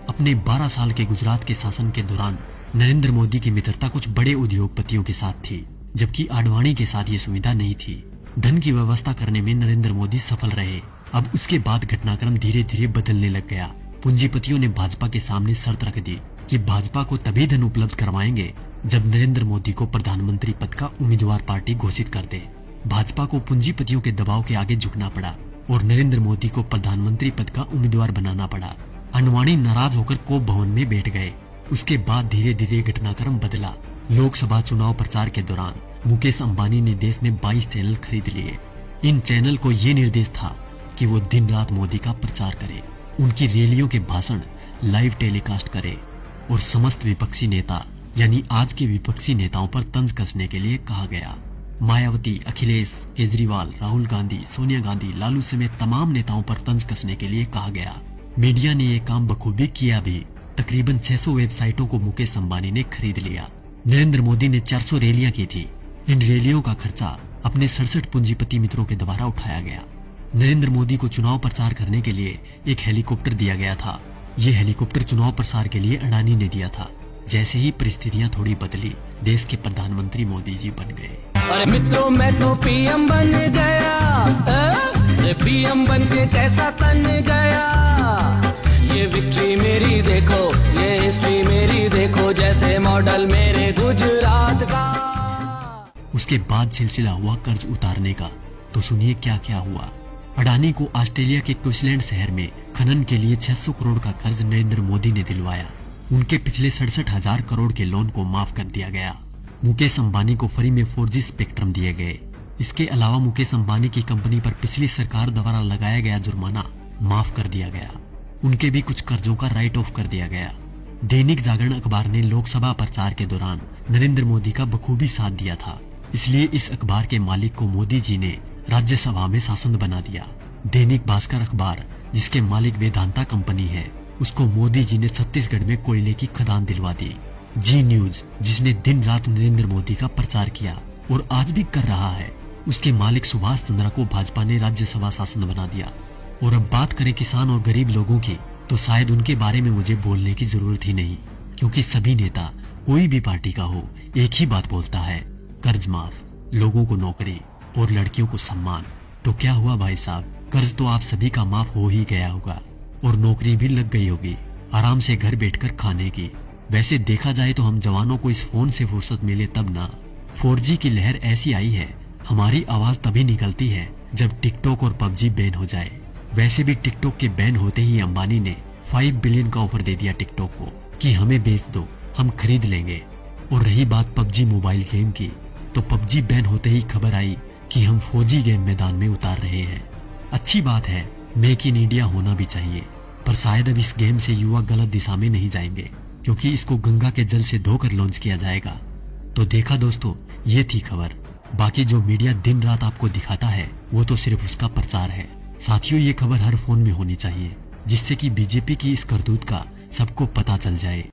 अपने 12 साल के गुजरात के शासन के दौरान नरेंद्र मोदी की मित्रता कुछ बड़े उद्योगपतियों के साथ थी, जबकि आडवाणी के साथ ये सुविधा नहीं थी। धन की व्यवस्था करने में नरेंद्र मोदी सफल रहे। अब उसके बाद घटनाक्रम धीरे धीरे बदलने लग गया। पूंजीपतियों ने भाजपा के सामने शर्त रख दी कि भाजपा को तभी धन उपलब्ध करवाएंगे जब नरेंद्र मोदी को प्रधानमंत्री पद का उम्मीदवार पार्टी घोषित कर दे। भाजपा को पूंजीपतियों के दबाव के आगे झुकना पड़ा और नरेंद्र मोदी को प्रधानमंत्री पद का उम्मीदवार बनाना पड़ा। आडवाणी नाराज होकर कोप भवन में बैठ गए। उसके बाद धीरे धीरे घटनाक्रम बदला। लोकसभा चुनाव प्रचार के दौरान मुकेश अंबानी ने देश में 22 चैनल खरीद लिए। इन चैनल को ये निर्देश था कि वो दिन रात मोदी का प्रचार करे, उनकी रैलियों के भाषण लाइव टेलीकास्ट करे और समस्त विपक्षी नेता यानी आज के विपक्षी नेताओं पर तंज कसने के लिए कहा गया। मायावती, अखिलेश, केजरीवाल, राहुल गांधी, सोनिया गांधी, लालू समेत तमाम नेताओं पर तंज कसने के लिए कहा गया। मीडिया ने ये काम बखूबी किया भी। तकरीबन 600 वेबसाइटों को मुकेश अंबानी ने खरीद लिया। नरेंद्र मोदी ने 400 रैलियां की थी। इन रैलियों का खर्चा अपने 67 पूंजीपति मित्रों के द्वारा उठाया गया। नरेंद्र मोदी को चुनाव प्रचार करने के लिए एक हेलीकॉप्टर दिया गया था। ये हेलीकॉप्टर चुनाव प्रचार के लिए अडानी ने दिया था। जैसे ही परिस्थितियां थोड़ी बदली, देश के प्रधानमंत्री मोदी जी बन गए। अरे मित्रों, मैं तो पीएम बन गया। पीएम बन के कैसा तन गया। ये विक्ट्री मेरी देखो, ये हिस्ट्री मेरी देखो, जैसे मॉडल मेरे गुजरात का। उसके बाद सिलसिला हुआ कर्ज उतारने का। तो सुनिए क्या क्या हुआ। अडानी को ऑस्ट्रेलिया के क्वींसलैंड शहर में खनन के लिए 600 करोड़ का कर्ज नरेंद्र मोदी ने दिलवाया। उनके पिछले 67,000 करोड़ के लोन को माफ कर दिया गया। मुकेश अंबानी को फ्री में 4G स्पेक्ट्रम दिए गए। इसके अलावा मुकेश अंबानी की कंपनी पर पिछली सरकार द्वारा लगाया गया जुर्माना माफ कर दिया गया। उनके भी कुछ कर्जों का राइट ऑफ कर दिया गया। दैनिक जागरण अखबार ने लोकसभा प्रचार के दौरान नरेंद्र मोदी का बखूबी साथ दिया था, इसलिए इस अखबार के मालिक को मोदी जी ने राज्यसभा में सांसद बना दिया। दैनिक भास्कर अखबार, जिसके मालिक वेदांता कंपनी है, उसको मोदी जी ने छत्तीसगढ़ में कोयले की खदान दिलवा दी। जी न्यूज, जिसने दिन रात नरेंद्र मोदी का प्रचार किया और आज भी कर रहा है, उसके मालिक सुभाष चंद्रा को भाजपा ने राज्यसभा सांसद बना दिया। और अब बात करें किसान और गरीब लोगों की, तो शायद उनके बारे में मुझे बोलने की जरूरत ही नहीं, क्योंकि सभी नेता कोई भी पार्टी का हो एक ही बात बोलता है, कर्ज माफ, लोगों को नौकरी और लड़कियों को सम्मान। तो क्या हुआ भाई साहब, कर्ज तो आप सभी का माफ हो ही गया होगा और नौकरी भी लग गई होगी, आराम से घर बैठकर खाने की। वैसे देखा जाए तो हम जवानों को इस फोन से फुर्सत मिले तब ना। 4G की लहर ऐसी आई है, हमारी आवाज तभी निकलती है जब टिकटॉक और PUBG बैन हो जाए। वैसे भी टिकटॉक के बैन होते ही अंबानी ने 5 बिलियन का ऑफर दे दिया टिकटॉक को कि हमें बेच दो, हम खरीद लेंगे। और रही बात PUBG मोबाइल गेम की, तो PUBG बैन होते ही खबर आई कि हम 4G गेम मैदान में उतार रहे हैं। अच्छी बात है, मेक इन इंडिया होना भी चाहिए, पर शायद अब इस गेम से युवा गलत दिशा में नहीं जाएंगे, क्योंकि इसको गंगा के जल से धोकर लॉन्च किया जाएगा। तो देखा दोस्तों, ये थी खबर। बाकी जो मीडिया दिन रात आपको दिखाता है वो तो सिर्फ उसका प्रचार है। साथियों, ये खबर हर फोन में होनी चाहिए, जिससे कि बीजेपी की इस करतूत का सबको पता चल जाए।